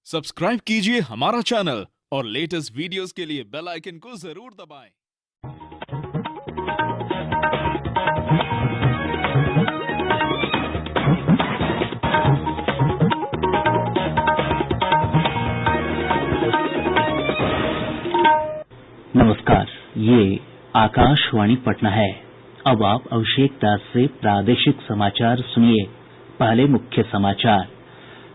Subscribe कीजिए हमारा channel और लेटेस्ट वीडियोस के लिए बेल आइकन को जरूर दबाएं। नमस्कार, ये आकाशवाणी पटना है। अब आप अभिषेक दास से प्रादेशिक समाचार सुनिए। पहले मुख्य समाचार।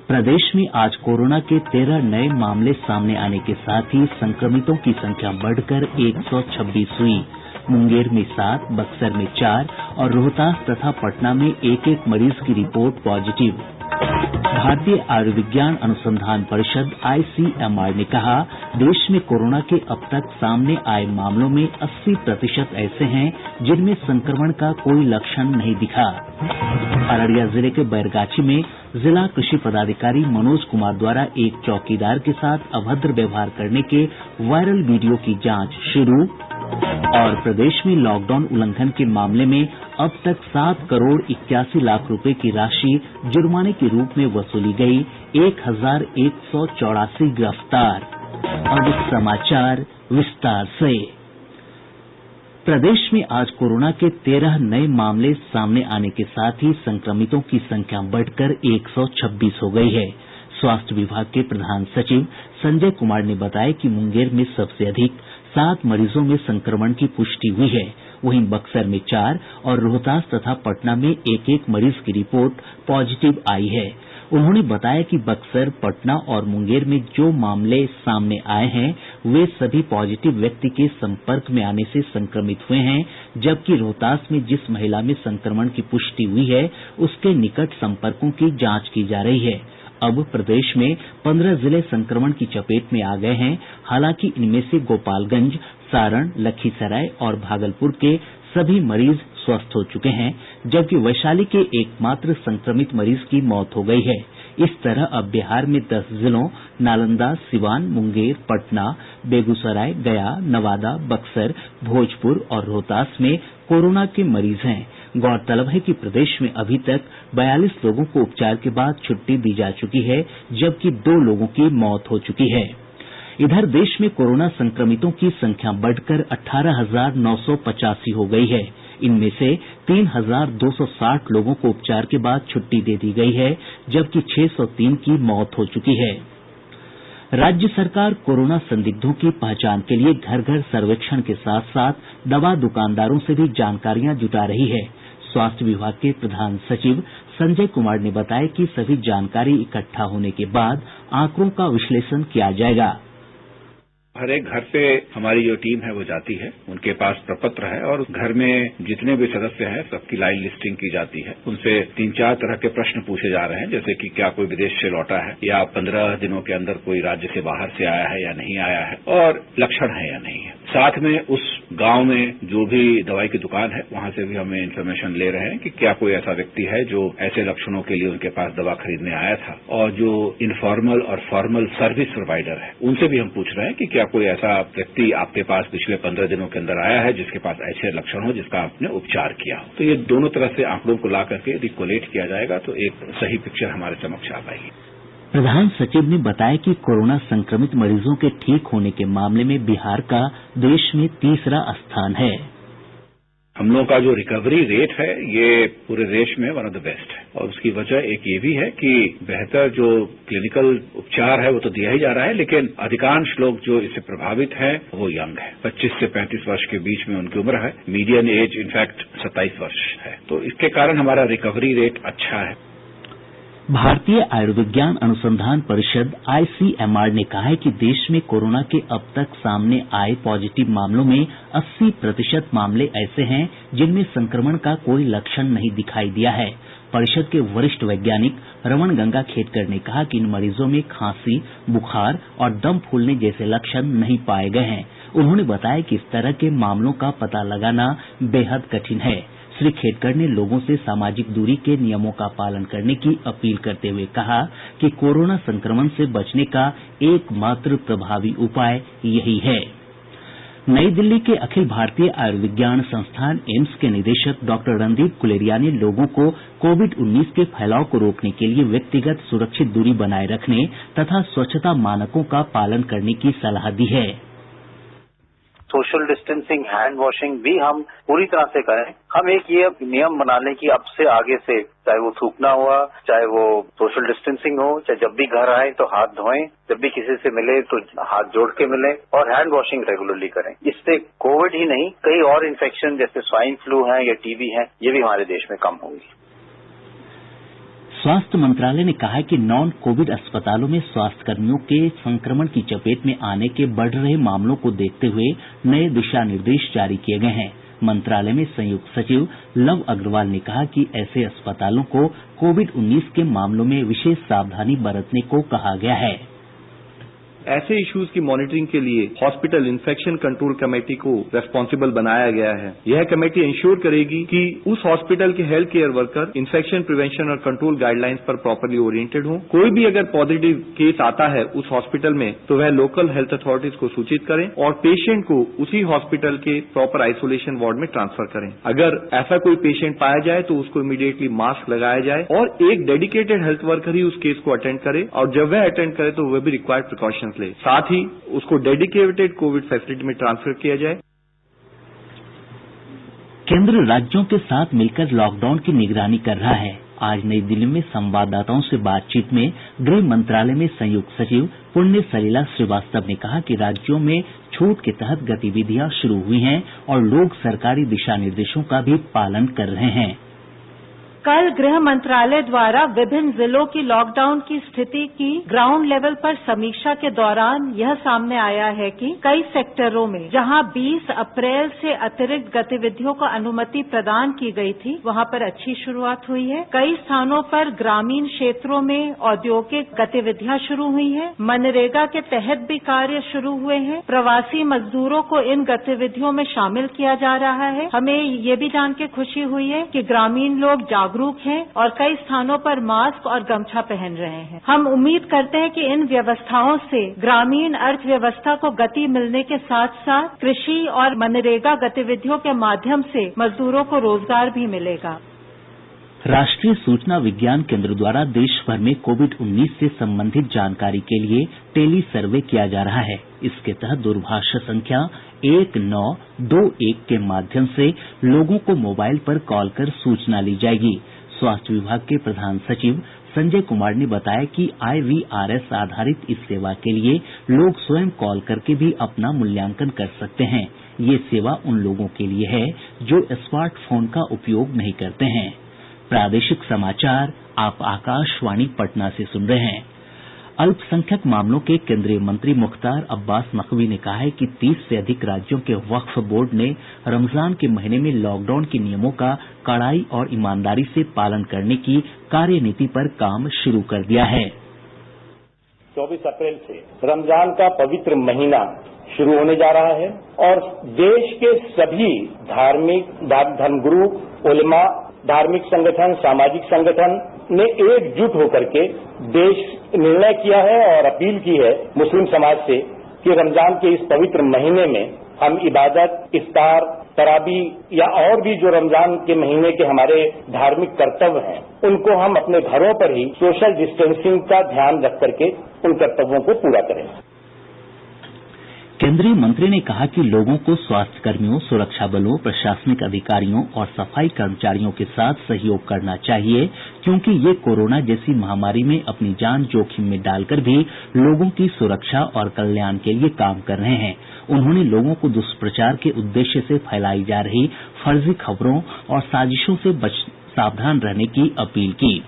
प्रदेश में आज कोरोना के 13 नए मामले सामने आने के साथ ही संक्रमितों की संख्या बढ़कर 126 हुई। मुंगेर में 7, बक्सर में 4 और रोहतास तथा पटना में एक एक मरीज की रिपोर्ट पॉजिटिव। भारतीय आयुर्विज्ञान अनुसंधान परिषद (ICMR) ने कहा, देश में कोरोना के अब तक सामने आए मामलों में 80% ऐसे हैं जिनमें संक्रमण का कोई लक्षण नहीं दिखा। अररिया जिले के बैरगाछी में जिला कृषि पदाधिकारी मनोज कुमार द्वारा एक चौकीदार के साथ अभद्र व्यवहार करने के वायरल वीडियो की जांच शुरू। और प्रदेश में लॉकडाउन उल्लंघन के मामले में अब तक 7 करोड़ 81 लाख रुपए की राशि जुर्माने के रूप में वसूली गई। 1184 गिरफ्तार। अब समाचार विस्तार से। प्रदेश में आज कोरोना के 13 नए मामले सामने आने के साथ ही संक्रमितों की संख्या बढ़कर 126 हो गई है। स्वास्थ्य विभाग के प्रधान सचिव संजय कुमार ने बताया कि मुंगेर में सबसे अधिक 7 मरीजों में संक्रमण की पुष्टि हुई है। वहीं बक्सर में 4 और रोहतास तथा पटना में एक एक मरीज की रिपोर्ट पॉजिटिव आई है। उन्होंने बताया कि बक्सर, पटना और मुंगेर में जो मामले सामने आए हैं वे सभी पॉजिटिव व्यक्ति के संपर्क में आने से संक्रमित हुए हैं, जबकि रोहतास में जिस महिला में संक्रमण की पुष्टि हुई है उसके निकट संपर्कों की जांच की जा रही है। अब प्रदेश में 15 जिले संक्रमण की चपेट में आ गए हैं। हालांकि इनमें से गोपालगंज, सारण, लखीसराय और भागलपुर के सभी मरीज स्वस्थ हो चुके हैं, जबकि वैशाली के एकमात्र संक्रमित मरीज की मौत हो गई है। इस तरह अब बिहार में 10 जिलों नालंदा, सिवान, मुंगेर, पटना, बेगूसराय, गया, नवादा, बक्सर, भोजपुर और रोहतास में कोरोना के मरीज हैं। गौरतलब है कि प्रदेश में अभी तक 42 लोगों को उपचार के बाद छुट्टी दी जा चुकी है, जबकि 2 लोगों की मौत हो चुकी है। इधर देश में कोरोना संक्रमितों की संख्या बढ़कर 18,985 हो गई है। इनमें से 3,260 लोगों को उपचार के बाद छुट्टी दे दी गई है, जबकि 603 की मौत हो चुकी है। राज्य सरकार कोरोना संदिग्धों की पहचान के लिए घर घर सर्वेक्षण के साथ साथ दवा दुकानदारों से भी जानकारियां जुटा रही है। स्वास्थ्य विभाग के प्रधान सचिव संजय कुमार ने बताया कि सभी जानकारी इकट्ठा होने के बाद आंकड़ों का विश्लेषण किया जाएगा। हर एक घर पे हमारी जो टीम है वो जाती है, उनके पास प्रपत्र है और घर में जितने भी सदस्य हैं सबकी लाइन लिस्टिंग की जाती है। उनसे 3-4 तरह के प्रश्न पूछे जा रहे हैं, जैसे कि क्या कोई विदेश से लौटा है या 15 दिनों के अंदर कोई राज्य से बाहर से आया है या नहीं आया है और लक्षण है या नहीं है। साथ में उस गांव में जो भी दवाई की दुकान है वहां से भी हमें इन्फॉर्मेशन ले रहे हैं कि क्या कोई ऐसा व्यक्ति है जो ऐसे लक्षणों के लिए उनके पास दवा खरीदने आया था। और जो इनफॉर्मल और फॉर्मल सर्विस प्रोवाइडर है उनसे भी हम पूछ रहे हैं कि क्या कोई ऐसा व्यक्ति आपके पास पिछले 15 दिनों के अंदर आया है जिसके पास ऐसे लक्षण हो जिसका आपने उपचार किया हो। तो ये दोनों तरह से आंकड़ों को ला करके रिकोलेट किया जाएगा तो एक सही पिक्चर हमारे समक्ष आ पाएगी। प्रधान सचिव ने बताया कि कोरोना संक्रमित मरीजों के ठीक होने के मामले में बिहार का देश में तीसरा स्थान है। हम लोगों का जो रिकवरी रेट है ये पूरे देश में वन ऑफ द बेस्ट है और उसकी वजह एक ये भी है कि बेहतर जो क्लिनिकल उपचार है वो तो दिया ही जा रहा है, लेकिन अधिकांश लोग जो इससे प्रभावित हैं वो यंग है। 25 से 35 वर्ष के बीच में उनकी उम्र है। मीडियन एज इनफैक्ट 27 वर्ष है। तो इसके कारण हमारा रिकवरी रेट अच्छा है। भारतीय आयुर्विज्ञान अनुसंधान परिषद (ICMR) ने कहा है कि देश में कोरोना के अब तक सामने आए पॉजिटिव मामलों में 80% मामले ऐसे हैं जिनमें संक्रमण का कोई लक्षण नहीं दिखाई दिया है। परिषद के वरिष्ठ वैज्ञानिक रमन गंगा खेडकर ने कहा कि इन मरीजों में खांसी, बुखार और दम फूलने जैसे लक्षण नहीं पाए गए हैं। उन्होंने बताया कि इस तरह के मामलों का पता लगाना बेहद कठिन है। श्री खेडकर ने लोगों से सामाजिक दूरी के नियमों का पालन करने की अपील करते हुए कहा कि कोरोना संक्रमण से बचने का एकमात्र प्रभावी उपाय यही है। नई दिल्ली के अखिल भारतीय आयुर्विज्ञान संस्थान एम्स के निदेशक डॉक्टर रणदीप गुलेरिया ने लोगों को कोविड-19 के फैलाव को रोकने के लिए व्यक्तिगत सुरक्षित दूरी बनाए रखने तथा स्वच्छता मानकों का पालन करने की सलाह दी है। सोशल डिस्टेंसिंग, हैंड वॉशिंग भी हम पूरी तरह से करें। हम एक ये नियम बना लें कि अब से आगे से चाहे वो थूकना हुआ, चाहे वो सोशल डिस्टेंसिंग हो, चाहे जब भी घर आए तो हाथ धोएं, जब भी किसी से मिले तो हाथ जोड़ के मिलें और हैंड वॉशिंग रेगुलरली करें। इससे कोविड ही नहीं, कई और इन्फेक्शन जैसे स्वाइन फ्लू है या टीबी है, ये भी हमारे देश में कम होंगी। स्वास्थ्य मंत्रालय ने कहा है कि नॉन कोविड अस्पतालों में स्वास्थ्यकर्मियों के संक्रमण की चपेट में आने के बढ़ रहे मामलों को देखते हुए नए दिशा निर्देश जारी किए गए हैं। मंत्रालय में संयुक्त सचिव लव अग्रवाल ने कहा कि ऐसे अस्पतालों को कोविड-19 के मामलों में विशेष सावधानी बरतने को कहा गया है। ऐसे इश्यूज की मॉनिटरिंग के लिए हॉस्पिटल इन्फेक्शन कंट्रोल कमेटी को रेस्पॉन्सिबल बनाया गया है। यह कमेटी इंश्योर करेगी कि उस हॉस्पिटल के health care worker infection prevention और कंट्रोल गाइडलाइंस पर प्रॉपरली ओरिएंटेड हों। कोई भी अगर पॉजिटिव केस आता है उस हॉस्पिटल में तो वह लोकल हेल्थ अथॉरिटीज को सूचित करें और पेशेंट को उसी हॉस्पिटल के प्रॉपर आइसोलेशन वार्ड में ट्रांसफर करें। अगर ऐसा कोई पेशेंट पाया जाए तो उसको इमीडिएटली मास्क लगाया जाए और एक डेडिकेटेड हेल्थ वर्कर ही उस केस को अटेंड करे और जब वह अटेंड करे तो वह भी रिक्वायर्ड प्रिकॉशंस ले। साथ ही उसको डेडिकेटेड कोविड फैसिलिटी में ट्रांसफर किया जाए। केंद्र राज्यों के साथ मिलकर लॉकडाउन की निगरानी कर रहा है। आज नई दिल्ली में संवाददाताओं से बातचीत में गृह मंत्रालय में संयुक्त सचिव पुण्य सलिला श्रीवास्तव ने कहा कि राज्यों में छूट के तहत गतिविधियां शुरू हुई हैं और लोग सरकारी दिशा निर्देशों का भी पालन कर रहे हैं। कल गृह मंत्रालय द्वारा विभिन्न जिलों की लॉकडाउन की स्थिति की ग्राउंड लेवल पर समीक्षा के दौरान यह सामने आया है कि कई सेक्टरों में जहां 20 अप्रैल से अतिरिक्त गतिविधियों को अनुमति प्रदान की गई थी, वहां पर अच्छी शुरुआत हुई है। कई स्थानों पर ग्रामीण क्षेत्रों में औद्योगिक गतिविधियां शुरू हुई हैं। मनरेगा के तहत भी कार्य शुरू हुए हैं। प्रवासी मजदूरों को इन गतिविधियों में शामिल किया जा रहा है। हमें ये भी जान के खुशी हुई है कि ग्रामीण लोग जागरूक हैं और कई स्थानों पर मास्क और गमछा पहन रहे हैं। हम उम्मीद करते हैं कि इन व्यवस्थाओं से ग्रामीण अर्थव्यवस्था को गति मिलने के साथ साथ कृषि और मनरेगा गतिविधियों के माध्यम से मजदूरों को रोजगार भी मिलेगा। राष्ट्रीय सूचना विज्ञान केंद्र द्वारा देश भर में कोविड-19 से संबंधित जानकारी के लिए टेली सर्वे किया जा रहा है। इसके तहत दूरभाष संख्या 1921 के माध्यम से लोगों को मोबाइल पर कॉल कर सूचना ली जाएगी। स्वास्थ्य विभाग के प्रधान सचिव संजय कुमार ने बताया कि IVRS आधारित इस सेवा के लिए लोग स्वयं कॉल करके भी अपना मूल्यांकन कर सकते हैं। ये सेवा उन लोगों के लिए है जो स्मार्टफोन का उपयोग नहीं करते हैं। प्रादेशिक समाचार आप आकाशवाणी पटना से सुन रहे हैं। अल्पसंख्यक मामलों के केंद्रीय मंत्री मुख्तार अब्बास नकवी ने कहा है कि 30 से अधिक राज्यों के वक्फ बोर्ड ने रमजान के महीने में लॉकडाउन के नियमों का कड़ाई और ईमानदारी से पालन करने की कार्यनीति पर काम शुरू कर दिया है। 24 अप्रैल से रमजान का पवित्र महीना शुरू होने जा रहा है और देश के सभी धार्मिक धर्मगुरु, उलेमा, धार्मिक संगठन, सामाजिक संगठन ने एकजुट होकर के देश निर्णय किया है और अपील की है मुस्लिम समाज से कि रमजान के इस पवित्र महीने में हम इबादत, इफ्तार, तरावी या और भी जो रमजान के महीने के हमारे धार्मिक कर्तव्य हैं, उनको हम अपने घरों पर ही सोशल डिस्टेंसिंग का ध्यान रख करके उन कर्तव्यों को पूरा करें। केंद्रीय मंत्री ने कहा कि लोगों को स्वास्थ्य कर्मियों, सुरक्षा बलों, प्रशासनिक अधिकारियों और सफाई कर्मचारियों के साथ सहयोग करना चाहिए, क्योंकि ये कोरोना जैसी महामारी में अपनी जान जोखिम में डालकर भी लोगों की सुरक्षा और कल्याण के लिए काम कर रहे हैं। उन्होंने लोगों को दुष्प्रचार के उद्देश्य से फैलाई जा रही फर्जी खबरों और साजिशों से सावधान रहने की अपील की।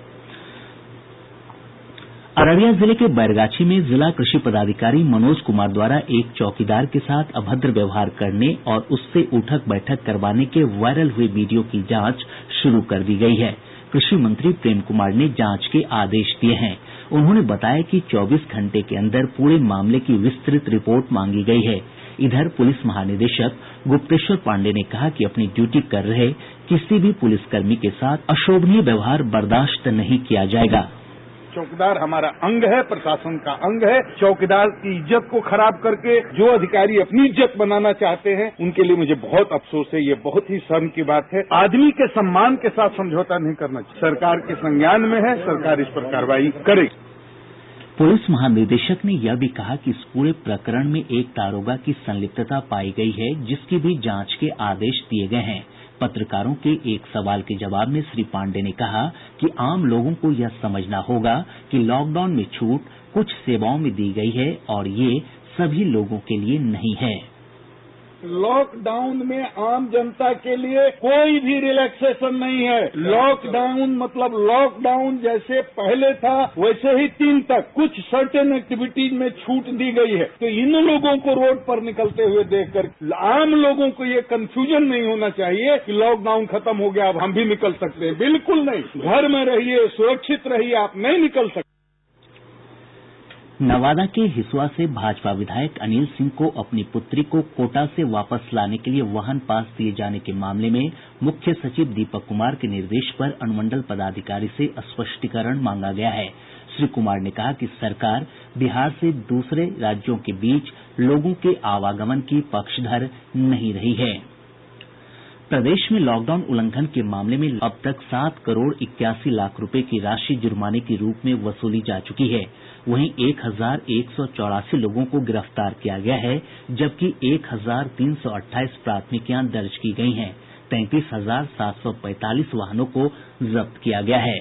अररिया जिले के बैरगाछी में जिला कृषि पदाधिकारी मनोज कुमार द्वारा एक चौकीदार के साथ अभद्र व्यवहार करने और उससे उठक बैठक करवाने के वायरल हुए वीडियो की जांच शुरू कर दी गई है। कृषि मंत्री प्रेम कुमार ने जांच के आदेश दिए हैं। उन्होंने बताया कि 24 घंटे के अंदर पूरे मामले की विस्तृत रिपोर्ट मांगी गई है। इधर पुलिस महानिदेशक गुप्तेश्वर पांडेय ने कहा कि अपनी ड्यूटी कर रहे किसी भी पुलिसकर्मी के साथ अशोभनीय व्यवहार बर्दाश्त नहीं किया जाएगा। चौकीदार हमारा अंग है, प्रशासन का अंग है। चौकीदार की इज्जत को खराब करके जो अधिकारी अपनी इज्जत बनाना चाहते हैं, उनके लिए मुझे बहुत अफसोस है। ये बहुत ही शर्म की बात है। आदमी के सम्मान के साथ समझौता नहीं करना चाहिए। सरकार के संज्ञान में है, सरकार इस पर कार्रवाई करेगी। पुलिस महानिदेशक ने यह भी कहा कि इस पूरे प्रकरण में एक दारोगा की संलिप्तता पाई गई है, जिसकी भी जांच के आदेश दिए गए हैं। पत्रकारों के एक सवाल के जवाब में श्री पांडेय ने कहा कि आम लोगों को यह समझना होगा कि लॉकडाउन में छूट कुछ सेवाओं में दी गई है और ये सभी लोगों के लिए नहीं है। लॉकडाउन में आम जनता के लिए कोई भी रिलैक्सेशन नहीं है। लॉकडाउन मतलब लॉकडाउन जैसे पहले था वैसे ही 3 तक कुछ सर्टेन एक्टिविटीज में छूट दी गई है। तो इन लोगों को रोड पर निकलते हुए देखकर आम लोगों को ये कंफ्यूजन नहीं होना चाहिए कि लॉकडाउन खत्म हो गया, अब हम भी निकल सकते हैं। बिल्कुल नहीं। घर में रहिए, सुरक्षित रहिए, आप नहीं निकल सकते। नवादा के हिसुआ से भाजपा विधायक अनिल सिंह को अपनी पुत्री को कोटा से वापस लाने के लिए वाहन पास दिए जाने के मामले में मुख्य सचिव दीपक कुमार के निर्देश पर अनुमंडल पदाधिकारी से स्पष्टीकरण मांगा गया है। श्री कुमार ने कहा कि सरकार बिहार से दूसरे राज्यों के बीच लोगों के आवागमन की पक्षधर नहीं रही है। प्रदेश में लॉकडाउन उल्लंघन के मामले में अब तक 7 करोड़ 81 लाख रुपए की राशि जुर्माने के रूप में वसूली जा चुकी है। वहीं 1184 लोगों को गिरफ्तार किया गया है, जबकि 1328 प्राथमिकियां दर्ज की गई हैं। 33,745 वाहनों को जब्त किया गया है।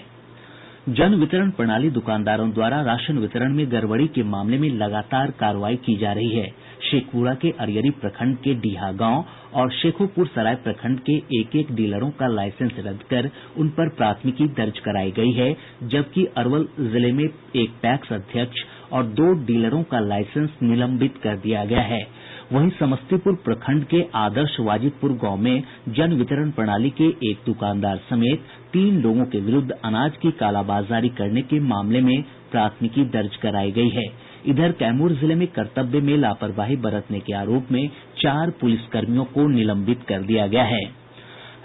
जन वितरण प्रणाली दुकानदारों द्वारा राशन वितरण में गड़बड़ी के मामले में लगातार कार्रवाई की जा रही है। शेखपुरा के अरियरी प्रखंड के डीहा गांव और शेखोपुर सराय प्रखंड के एक डीलरों का लाइसेंस रद्द कर उन पर प्राथमिकी दर्ज कराई गई है, जबकि अरवल जिले में एक पैक्स अध्यक्ष और 2 डीलरों का लाइसेंस निलंबित कर दिया गया है। वहीं समस्तीपुर प्रखंड के आदर्श वाजिदपुर गांव में जन वितरण प्रणाली के एक दुकानदार समेत 3 लोगों के विरुद्ध अनाज की कालाबाजारी करने के मामले में प्राथमिकी दर्ज कराई गई है। इधर कैमूर जिले में कर्तव्य में लापरवाही बरतने के आरोप में 4 पुलिसकर्मियों को निलंबित कर दिया गया है।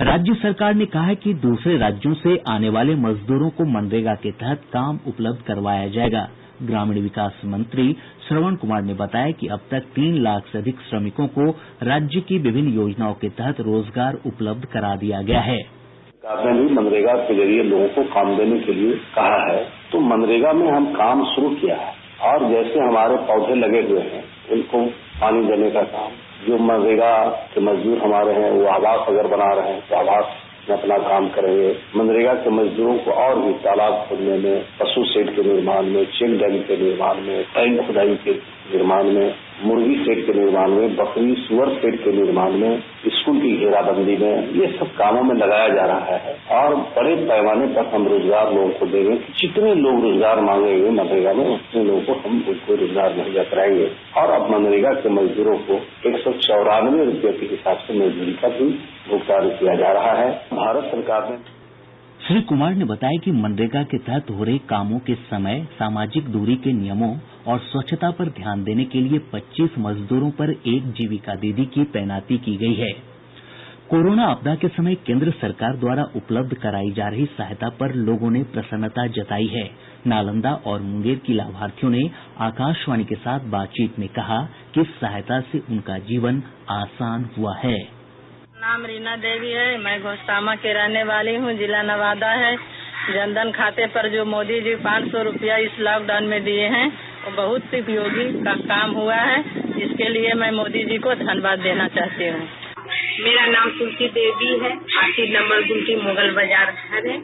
राज्य सरकार ने कहा है कि दूसरे राज्यों से आने वाले मजदूरों को मनरेगा के तहत काम उपलब्ध करवाया जाएगा। ग्रामीण विकास मंत्री श्रवण कुमार ने बताया कि अब तक 3 लाख से अधिक श्रमिकों को राज्य की विभिन्न योजनाओं के तहत रोजगार उपलब्ध करा दिया गया है। सरकार ने भी मनरेगा के जरिए लोगों को काम देने के लिए कहा है, तो मनरेगा में हम काम शुरू किया है और जैसे हमारे पौधे लगे हुए हैं उनको पानी देने का काम, जो मनरेगा के मजदूर हमारे हैं वो आवास अगर बना रहे हैं तो आवास में अपना काम करेंगे। मनरेगा के मजदूरों को और भी तालाब खोदने में, पशु शेड के निर्माण में, चेक डैम के निर्माण में, टैंक खुदाई के निर्माण में, मुर्गी शेड के निर्माण में, बकरी सुअर शेड के निर्माण में, स्कूल की घेराबंदी में, ये सब कामों में लगाया जा रहा है और बड़े पैमाने पर हम रोजगार लोगों को देंगे। जितने लोग रोजगार मांगेंगे मनरेगा में उतने लोगों को हम उनको रोजगार मुहैया कराएंगे। और अब मनरेगा के मजदूरों को 194 रुपये के हिसाब से मजदूरी का भी भुगतान किया जा रहा है। भारत सरकार ने श्री कुमार ने बताया कि मनरेगा के तहत हो रहे कामों के समय सामाजिक दूरी के नियमों और स्वच्छता पर ध्यान देने के लिए 25 मजदूरों पर एक जीविका दीदी की तैनाती की गई है। कोरोना आपदा के समय केंद्र सरकार द्वारा उपलब्ध कराई जा रही सहायता पर लोगों ने प्रसन्नता जताई है। नालंदा और मुंगेर की लाभार्थियों ने आकाशवाणी के साथ बातचीत में कहा कि इस सहायता से उनका जीवन आसान हुआ है। नाम रीना देवी है, मैं घोषतामा के रहने वाली हूँ, जिला नवादा है। जनधन खाते पर जो मोदी जी 500 रुपया इस लॉकडाउन में दिए हैं वो बहुत उपयोगी का काम हुआ है। इसके लिए मैं मोदी जी को धन्यवाद देना चाहती हूँ। मेरा नाम तुलसी देवी है, 80 नंबर गुमटी मुगल बाजार है।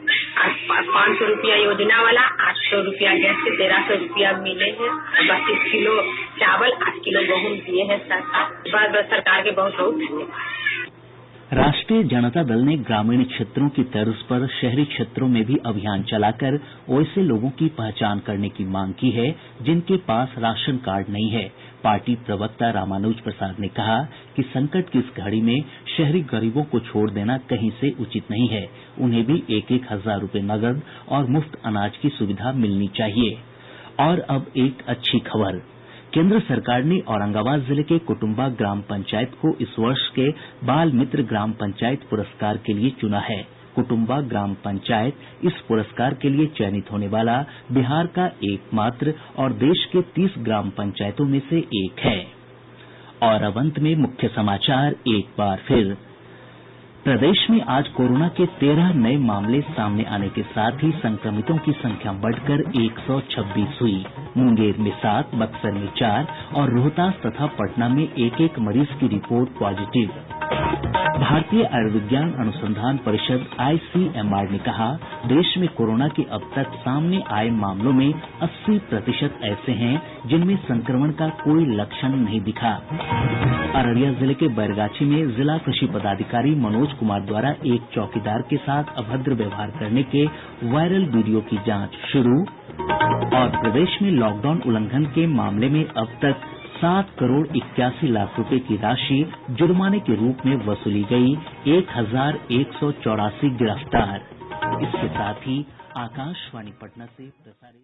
500 रुपया योजना वाला, 800 रुपया गैस से 1300 रुपया मिले हैं। 32 किलो चावल, 8 किलो गेहूँ दिए हैं सरकार के बहुत बहुत धन्यवाद। राष्ट्रीय जनता दल ने ग्रामीण क्षेत्रों की तर्ज पर शहरी क्षेत्रों में भी अभियान चलाकर वैसे लोगों की पहचान करने की मांग की है जिनके पास राशन कार्ड नहीं है। पार्टी प्रवक्ता रामानुज प्रसाद ने कहा कि संकट की इस घड़ी में शहरी गरीबों को छोड़ देना कहीं से उचित नहीं है। उन्हें भी 1-1 हजार रुपये नकद और मुफ्त अनाज की सुविधा मिलनी चाहिए। और अब एक अच्छी खबर, केंद्र सरकार ने औरंगाबाद जिले के कुटुम्बा ग्राम पंचायत को इस वर्ष के बाल मित्र ग्राम पंचायत पुरस्कार के लिए चुना है। कुटुम्बा ग्राम पंचायत इस पुरस्कार के लिए चयनित होने वाला बिहार का एकमात्र और देश के 30 ग्राम पंचायतों में से एक है। और अब अंत में मुख्य समाचार एक बार फिर। प्रदेश में आज कोरोना के 13 नये मामले सामने आने के साथ ही संक्रमितों की संख्या बढ़कर 126 हुई। मुंगेर में 7, बक्सर में 4 और रोहतास तथा पटना में एक एक मरीज की रिपोर्ट पॉजिटिव। भारतीय आयुर्विज्ञान अनुसंधान परिषद ICMR ने कहा, देश में कोरोना के अब तक सामने आए मामलों में 80% ऐसे हैं जिनमें संक्रमण का कोई लक्षण नहीं दिखा। अररिया जिले के बैरगाछी में जिला कृषि पदाधिकारी मनोज कुमार द्वारा एक चौकीदार के साथ अभद्र व्यवहार करने के वायरल वीडियो की जांच शुरू। और प्रदेश में लॉकडाउन उल्लंघन के मामले में अब तक 7 करोड़ 81 लाख रुपए की राशि जुर्माने के रूप में वसूली गई, 1184 गिरफ्तार। इसके साथ ही आकाशवाणी पटना से प्रसारित